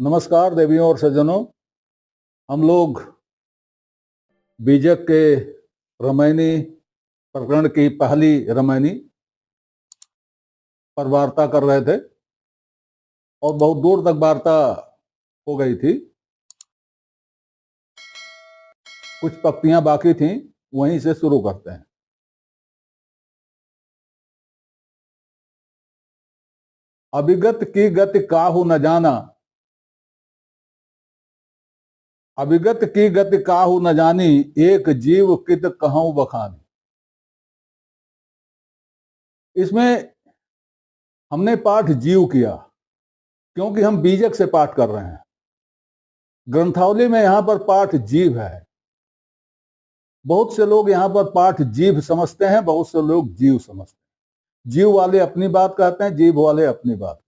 नमस्कार देवियों और सज्जनों। हम लोग बीजक के रामायणी प्रकरण की पहली रामायणी पर वार्ता कर रहे थे और बहुत दूर तक वार्ता हो गई थी। कुछ पंक्तियां बाकी थीं, वहीं से शुरू करते हैं। अभिगत की गति काहू न जाना, अभिगत की गति काहू न जानी, एक जीव कित कहूं बखानी। इसमें हमने पाठ जीव किया क्योंकि हम बीजक से पाठ कर रहे हैं। ग्रंथावली में यहां पर पाठ जीव है। बहुत से लोग यहां पर पाठ जीव समझते हैं, बहुत से लोग जीव समझते हैं। जीव वाले अपनी बात कहते हैं, जीव वाले अपनी बात।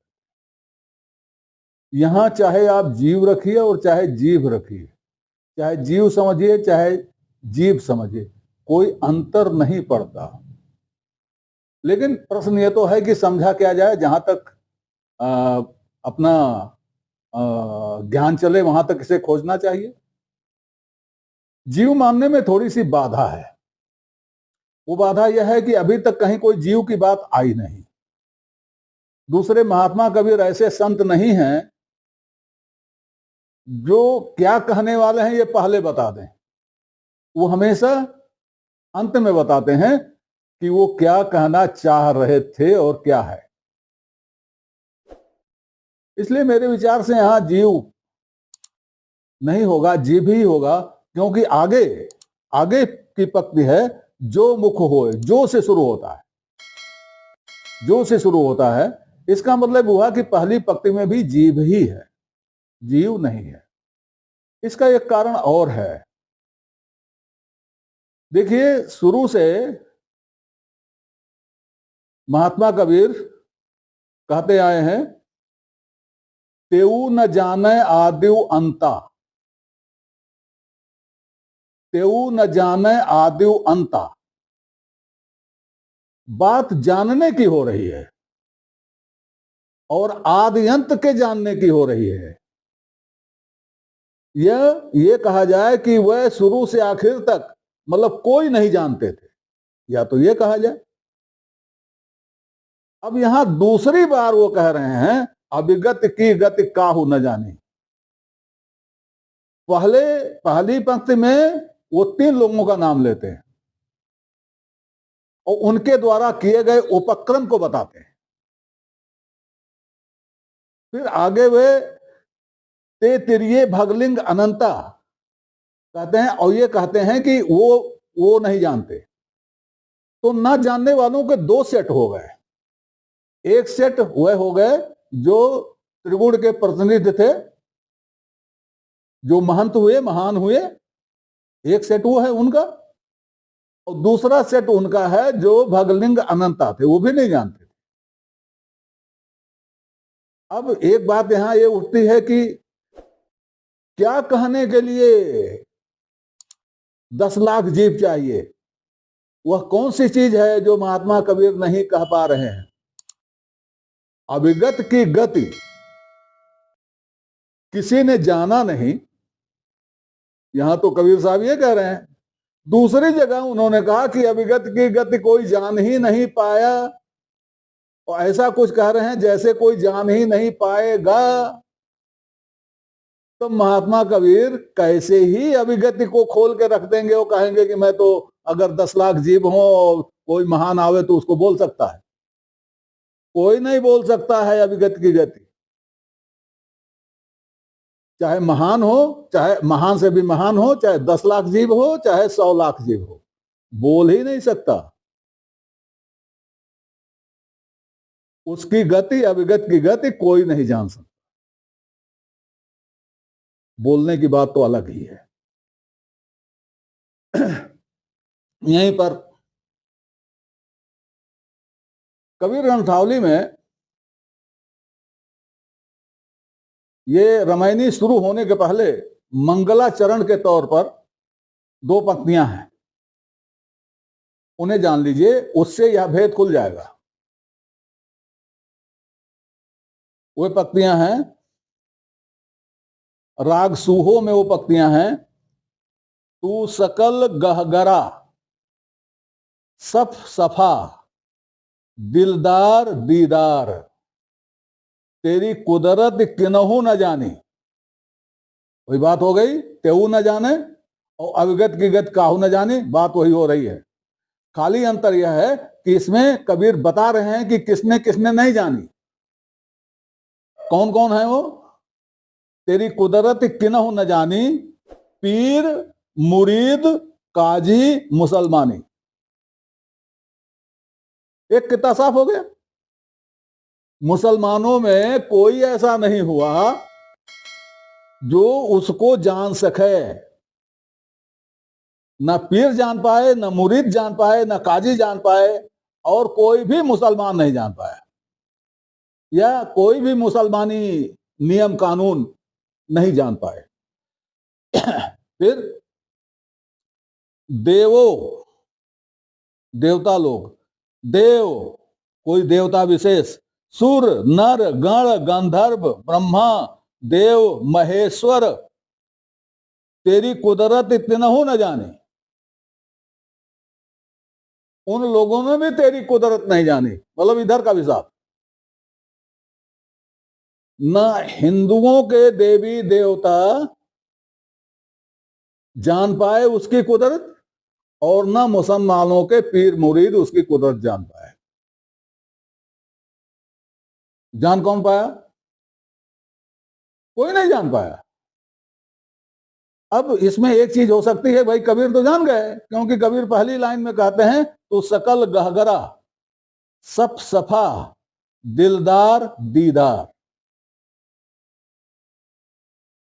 यहां चाहे आप जीव रखिए और चाहे जीव रखिए, चाहे जीव समझिए चाहे जीव समझिए, कोई अंतर नहीं पड़ता। लेकिन प्रश्न यह तो है कि समझा क्या जाए। जहां तक अपना ज्ञान चले वहां तक इसे खोजना चाहिए। जीव मानने में थोड़ी सी बाधा है। वो बाधा यह है कि अभी तक कहीं कोई जीव की बात आई नहीं। दूसरे महात्मा कबीर ऐसे संत नहीं हैं जो क्या कहने वाले हैं ये पहले बता दें। वो हमेशा अंत में बताते हैं कि वो क्या कहना चाह रहे थे और क्या है। इसलिए मेरे विचार से यहां जीव नहीं होगा, जीव ही होगा। क्योंकि आगे आगे की पंक्ति है, जो मुख होए, जो से शुरू होता है, जो से शुरू होता है। इसका मतलब हुआ कि पहली पंक्ति में भी जीव ही है, जीव नहीं है। इसका एक कारण और है। देखिए, शुरू से महात्मा कबीर कहते आए हैं, तेऊ न जाने आदिव अंता, तेऊ न जाने आदिव अंता। बात जानने की हो रही है और आदि अंत के जानने की हो रही है। ये कहा जाए कि वह शुरू से आखिर तक मतलब कोई नहीं जानते थे, या तो ये कहा जाए। अब यहां दूसरी बार वो कह रहे हैं, अभिगत की गति काहू न जाने। पहली पंक्ति में वो 3 लोगों का नाम लेते हैं और उनके द्वारा किए गए उपक्रम को बताते हैं। फिर आगे वे ते तिरिये भगलिंग अनंता कहते हैं और ये कहते हैं कि वो नहीं जानते। तो ना जानने वालों के 2 सेट हो गए। एक सेट वह हो गए जो त्रिगुण के प्रतिनिधि थे, जो महंत हुए, महान हुए। एक सेट वो है उनका। और दूसरा सेट उनका है जो भगलिंग अनंता थे, वो भी नहीं जानते। अब एक बात यहां ये उठती है कि क्या कहने के लिए 10 लाख जीव चाहिए? वह कौन सी चीज है जो महात्मा कबीर नहीं कह पा रहे हैं? अभिगत की गति किसी ने जाना नहीं, यहां तो कबीर साहब ये कह रहे हैं। दूसरी जगह उन्होंने कहा कि अभिगत की गति कोई जान ही नहीं पाया, और ऐसा कुछ कह रहे हैं जैसे कोई जान ही नहीं पाएगा। तो महात्मा कबीर कैसे ही अभिगति को खोल के रख देंगे? वो कहेंगे कि मैं तो अगर 10 लाख जीव हो और कोई महान आवे तो उसको बोल सकता है। कोई नहीं बोल सकता है अभिगत की गति। चाहे महान हो, चाहे महान से भी महान हो, चाहे 10 लाख जीव हो, चाहे 100 लाख जीव हो, बोल ही नहीं सकता। उसकी गति, अभिगत की गति कोई नहीं जान सकता। बोलने की बात तो अलग ही है। यहीं पर कबीर ग्रंथावली में ये रामायणी शुरू होने के पहले मंगलाचरण के तौर पर 2 पंक्तियां हैं, उन्हें जान लीजिए, उससे यह भेद खुल जाएगा। वे पंक्तियां हैं, राग सूहो में वो पक्तियां हैं। तू सकल गहगरा सफ सफा दिलदार दीदार, तेरी कुदरत किन्हू न जानी। वही बात हो गई, तेऊ न जाने और अविगत की गत काहू न जाने, बात वही हो रही है। खाली अंतर यह है कि इसमें कबीर बता रहे हैं कि किसने किसने नहीं जानी। कौन कौन है वो? तेरी कुदरत किन्हू न जानी, पीर मुरीद काजी मुसलमानी। एक कितना साफ हो गया। मुसलमानों में कोई ऐसा नहीं हुआ जो उसको जान सके। न पीर जान पाए, न मुरीद जान पाए, न काजी जान पाए, और कोई भी मुसलमान नहीं जान पाया, या कोई भी मुसलमानी नियम कानून नहीं जान पाए। फिर देवो, देवता लोग, देव कोई देवता विशेष, सुर नर गण गंधर्व ब्रह्मा देव महेश्वर, तेरी कुदरत तिनहु न जाने। उन लोगों ने भी तेरी कुदरत नहीं जानी, मतलब इधर का भी साथ। न हिंदुओं के देवी देवता जान पाए उसकी कुदरत, और न मुसलमानों के पीर मुरीद उसकी कुदरत जान पाए। जान कौन पाया? कोई नहीं जान पाया। अब इसमें एक चीज हो सकती है, भाई कबीर तो जान गए, क्योंकि कबीर पहली लाइन में कहते हैं तो सकल गहगरा सफ सफा दिलदार दीदार।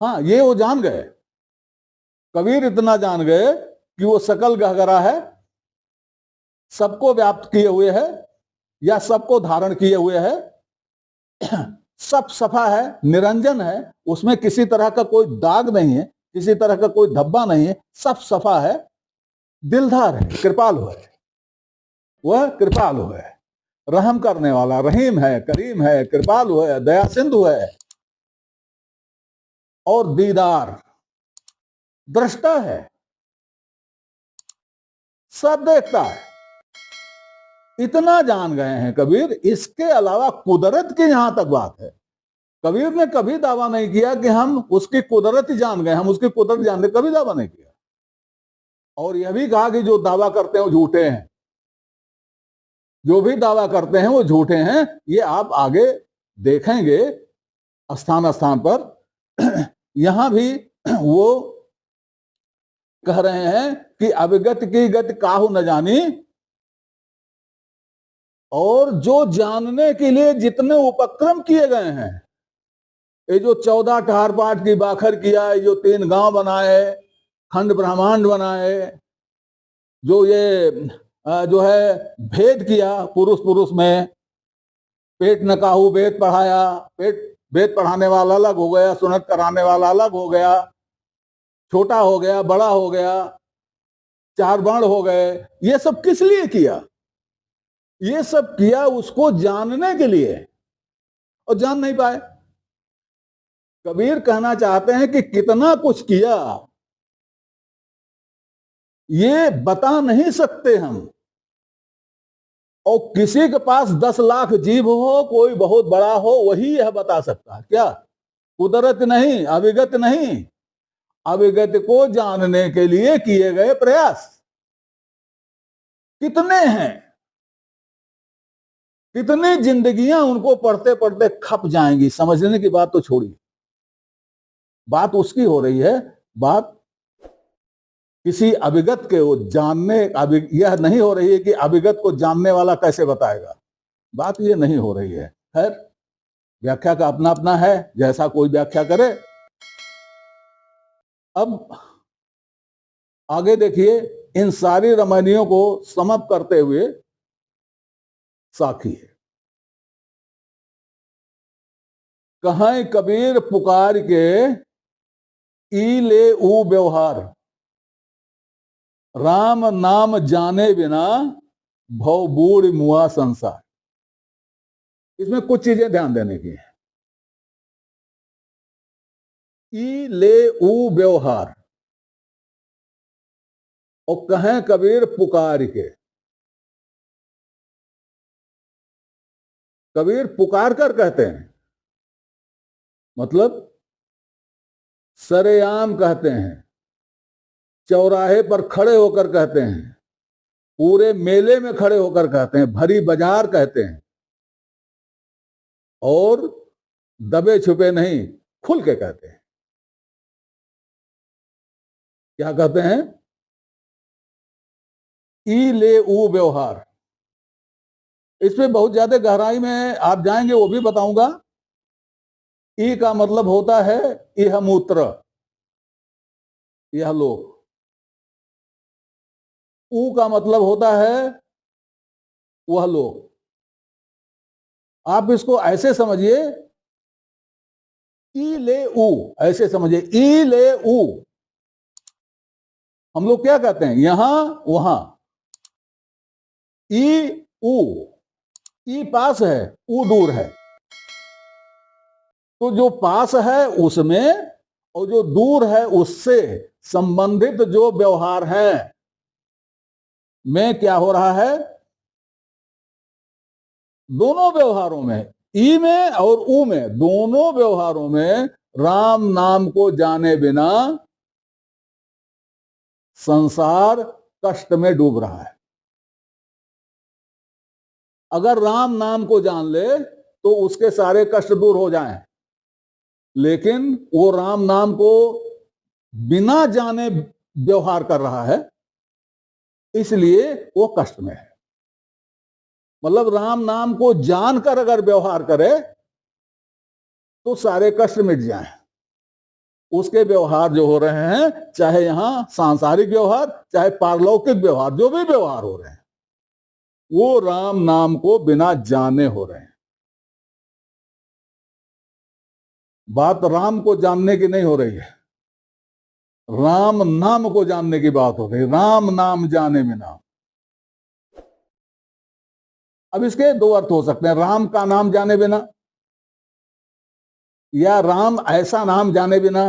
हाँ, ये वो जान गए। कबीर इतना जान गए कि वो सकल गहगरा है, सबको व्याप्त किए हुए है या सबको धारण किए हुए है, सब सफा है, निरंजन है, उसमें किसी तरह का कोई दाग नहीं है, किसी तरह का कोई धब्बा नहीं है, सब सफा है, दिलदार है, कृपालु है। वह कृपालु है, रहम करने वाला, रहीम है, करीम है, कृपालु है, दया सिंधु है, और दीदार दृष्टा है, सब देखता है। इतना जान गए हैं कबीर। इसके अलावा कुदरत की यहां तक बात है, कबीर ने कभी दावा नहीं किया कि हम उसकी कुदरत ही जान गए, हम उसकी कुदरत जानते, कभी दावा नहीं किया। और यह भी कहा कि जो दावा करते हैं वो झूठे हैं, जो भी दावा करते हैं वो झूठे हैं। ये आप आगे देखेंगे स्थान स्थान पर। यहां भी वो कह रहे हैं कि अविगत की गति काहू न जानी, और जो जानने के लिए जितने उपक्रम किए गए हैं, ये जो 14 ठहार पाठ की बाखर किया, ये जो 3 गांव बनाए, खंड ब्रह्मांड बनाए, जो ये जो है भेद किया पुरुष पुरुष में, पेट न काहू वेद पढ़ाया, पेट वेद पढ़ाने वाला अलग हो गया, सुनत कराने वाला अलग हो गया, छोटा हो गया, बड़ा हो गया, 4 वर्ण हो गए। ये सब किस लिए किया? ये सब किया उसको जानने के लिए, और जान नहीं पाए। कबीर कहना चाहते हैं कि कितना कुछ किया ये बता नहीं सकते हम, और किसी के पास 10 लाख जीव हो, कोई बहुत बड़ा हो, वही यह बता सकता है। क्या? कुदरत नहीं, अविगत नहीं, अविगत को जानने के लिए किए गए प्रयास कितने हैं, कितनी जिंदगियां उनको पढ़ते पढ़ते खप जाएंगी। समझने की बात तो छोड़िए, बात उसकी हो रही है, बात किसी अविगत के वो जानने, यह नहीं हो रही है कि अविगत को जानने वाला कैसे बताएगा, बात ये नहीं हो रही है। खैर, व्याख्या का अपना अपना है, जैसा कोई व्याख्या करे। अब आगे देखिए, इन सारी रमणियों को समाप्त करते हुए साखी है। कहें कबीर पुकार के ई ले ऊ व्यवहार, राम नाम जाने बिना भव बूढ़ मुआ संसार। इसमें कुछ चीजें ध्यान देने की है। ई ले ऊ व्यवहार, और कहें कबीर पुकार के। कबीर पुकार कर कहते हैं, मतलब सरेआम कहते हैं, चौराहे पर खड़े होकर कहते हैं, पूरे मेले में खड़े होकर कहते हैं, भरी बाजार कहते हैं, और दबे छुपे नहीं, खुल के कहते हैं। क्या कहते हैं? ई ले ऊ व्यवहार। इसमें बहुत ज्यादा गहराई में आप जाएंगे वो भी बताऊंगा। ई का मतलब होता है यह मूत्र, यह लोक। ऊ का मतलब होता है वह लोक। आप इसको ऐसे समझिए, ई ले ऊ, ऐसे समझिए, ई ले ऊ। हम लोग क्या कहते हैं? यहां वहां। ई ऊ, ई पास है, ऊ दूर है। तो जो पास है उसमें और जो दूर है उससे संबंधित जो व्यवहार है में क्या हो रहा है? दोनों व्यवहारों में, ई में और ऊ में, दोनों व्यवहारों में राम नाम को जाने बिना संसार कष्ट में डूब रहा है। अगर राम नाम को जान ले तो उसके सारे कष्ट दूर हो जाएं, लेकिन वो राम नाम को बिना जाने व्यवहार कर रहा है, इसलिए वो कष्ट में है। मतलब राम नाम को जानकर अगर व्यवहार करे तो सारे कष्ट मिट जाएं। उसके व्यवहार जो हो रहे हैं, चाहे यहां सांसारिक व्यवहार, चाहे पारलौकिक व्यवहार, जो भी व्यवहार हो रहे हैं, वो राम नाम को बिना जाने हो रहे हैं। बात राम को जानने की नहीं हो रही है, राम नाम को जानने की बात हो रही है। राम नाम जाने बिना। अब इसके दो अर्थ हो सकते हैं, राम का नाम जाने बिना, या राम ऐसा नाम जाने बिना।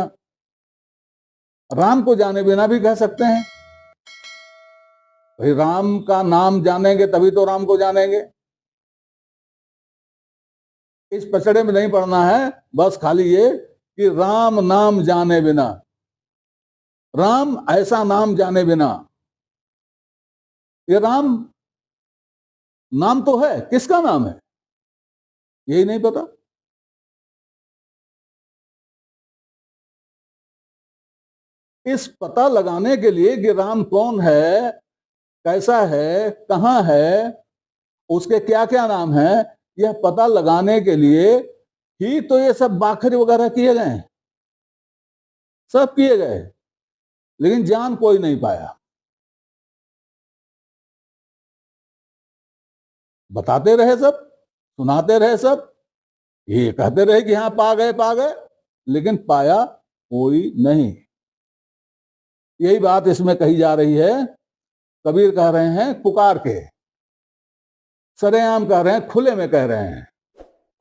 राम को जाने बिना भी कह सकते हैं, भाई राम का नाम जानेंगे तभी तो राम को जानेंगे। इस पचड़े में नहीं पड़ना है, बस खाली ये कि राम नाम जाने बिना, राम ऐसा नाम जाने बिना। ये राम नाम तो है, किसका नाम है यही नहीं पता। इस पता लगाने के लिए कि राम कौन है, कैसा है, कहां है, उसके क्या क्या नाम है, यह पता लगाने के लिए ही तो ये सब बाखरी वगैरह किए गए हैं, सब किए गए, लेकिन जान कोई नहीं पाया। बताते रहे सब, सुनाते रहे सब, ये कहते रहे कि हाँ पा गए पा गए, लेकिन पाया कोई नहीं। यही बात इसमें कही जा रही है। कबीर कह रहे हैं पुकार के, सरेआम कह रहे हैं, खुले में कह रहे हैं,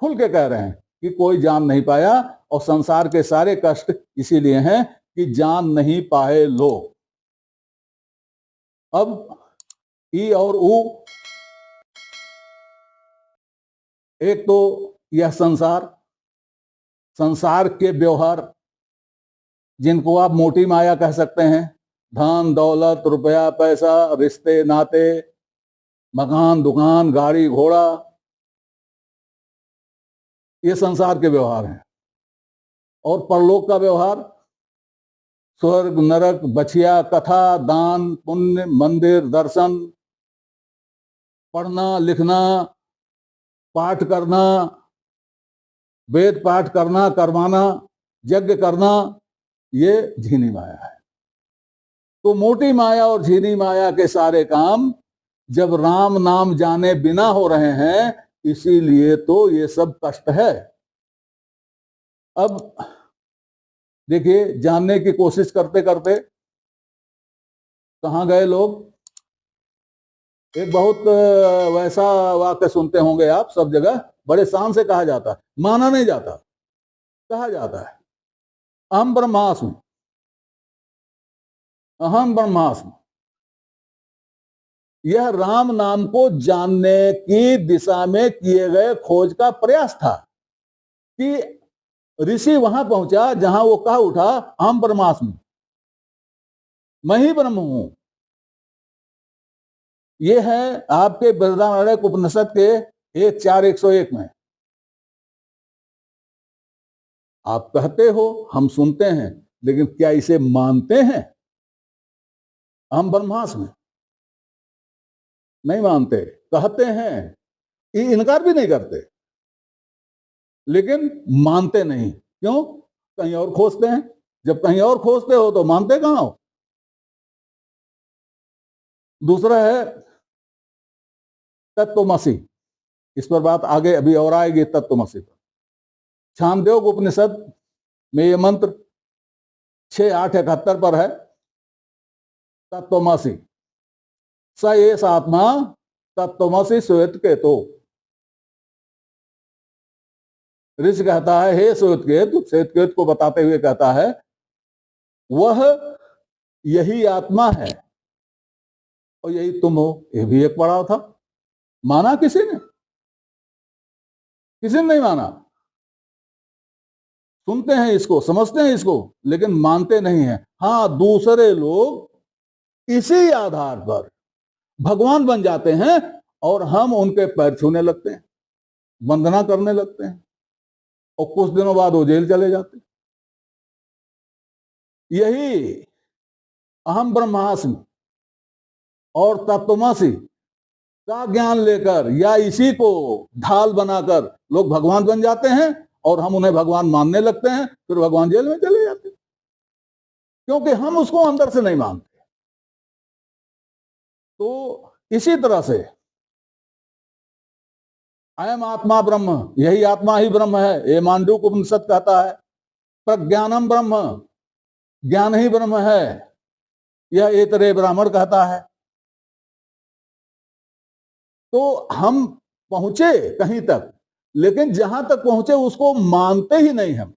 खुल के कह रहे हैं कि कोई जान नहीं पाया, और संसार के सारे कष्ट इसीलिए हैं कि जान नहीं पाए लोग। अब ई और ऊ, एक तो यह संसार, संसार के व्यवहार जिनको आप मोटी माया कह सकते हैं, धन दौलत रुपया पैसा, रिश्ते नाते, मकान दुकान गाड़ी घोड़ा, ये संसार के व्यवहार हैं। और परलोक का व्यवहार, स्वर्ग नरक बछिया कथा, दान पुण्य, मंदिर दर्शन, पढ़ना लिखना, पाठ करना, वेद पाठ करना करवाना, यज्ञ करना, ये झीनी माया है। तो मोटी माया और झीनी माया के सारे काम जब राम नाम जाने बिना हो रहे हैं, इसीलिए तो ये सब कष्ट है। अब देखिए, जानने की कोशिश करते करते कहां गए लोग। एक बहुत वैसा वाक्य सुनते होंगे आप सब जगह, बड़े शान से कहा जाता है, माना नहीं जाता, कहा जाता है अहम ब्रह्मास्मि, अहम ब्रह्मास्मि। यह राम नाम को जानने की दिशा में किए गए खोज का प्रयास था कि ऋषि वहां पहुंचा जहां वो कह उठा अहम ब्रह्मास्मि, मैं ही ब्रह्म हूं। ये है आपके बृहदारण्यक उपनिषद के 1:4-101 में। आप कहते हो, हम सुनते हैं, लेकिन क्या इसे मानते हैं? अहम ब्रह्मास्मि नहीं मानते, कहते हैं, इनकार भी नहीं करते, लेकिन मानते नहीं। क्यों? कहीं और खोजते हैं। जब कहीं और खोजते हो तो मानते कहां हो? दूसरा है तत्वमसि। इस पर बात आगे अभी और आएगी, तत्वमसि पर। छांदोग्य उपनिषद में ये मंत्र 6:8-71 पर है, तत्वमसि स एष आत्मा तत्वमसि श्वेतकेतो। ऋषि कहता है, हे श्वेतकेतु, श्वेतकेतु को बताते हुए कहता है, वह यही आत्मा है और यही तुम हो। यह भी एक पड़ाव था। माना किसी ने? किसी ने नहीं माना। सुनते हैं इसको, समझते हैं इसको, लेकिन मानते नहीं हैं। हाँ, दूसरे लोग इसी आधार पर भगवान बन जाते हैं और हम उनके पैर छूने लगते हैं, वंदना करने लगते हैं, और कुछ दिनों बाद वो जेल चले जाते हैं। यही अहम ब्रह्मास्मि और तत्वमसि का ज्ञान लेकर या इसी को ढाल बनाकर लोग भगवान बन जाते हैं और हम उन्हें भगवान मानने लगते हैं, फिर भगवान जेल में चले जाते हैं, क्योंकि हम उसको अंदर से नहीं मानते। तो इसी तरह से अयम आत्मा ब्रह्म, यही आत्मा ही ब्रह्म है, ये मांडूक्य उपनिषद कहता है। प्रज्ञानम ब्रह्म, ज्ञान ही ब्रह्म है, यह ऐतरेय ब्राह्मण कहता है। तो हम पहुंचे कहीं तक, लेकिन जहां तक पहुंचे उसको मानते ही नहीं हम।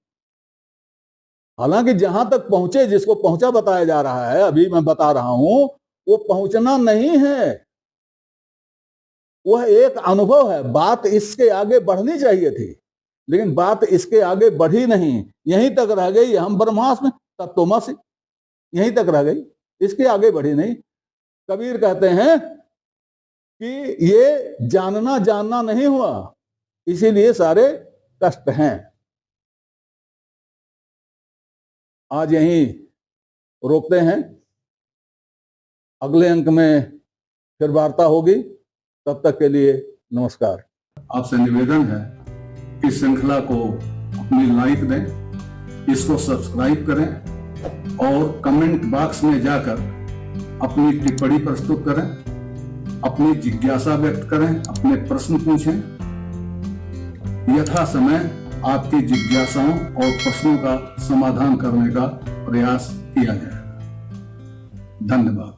हालांकि जहां तक पहुंचे, जिसको पहुंचा बताया जा रहा है, अभी मैं बता रहा हूं, वो पहुंचना नहीं है, वह एक अनुभव है। बात इसके आगे बढ़नी चाहिए थी, लेकिन बात इसके आगे बढ़ी नहीं, यहीं तक रह गई। हम ब्रह्मास्मि तत्वमसि, यहीं तक रह गई, इसके आगे बढ़ी नहीं। कबीर कहते हैं कि ये जानना जानना नहीं हुआ, इसीलिए सारे कष्ट हैं। आज यहीं रोकते हैं, अगले अंक में फिर वार्ता होगी। तब तक के लिए नमस्कार। आपसे निवेदन है कि श्रृंखला को अपनी लाइक दें, इसको सब्सक्राइब करें और कमेंट बॉक्स में जाकर अपनी टिप्पणी प्रस्तुत करें, अपनी जिज्ञासा व्यक्त करें, अपने प्रश्न पूछें। यथा समय आपकी जिज्ञासाओं और प्रश्नों का समाधान करने का प्रयास किया जाएगा। धन्यवाद।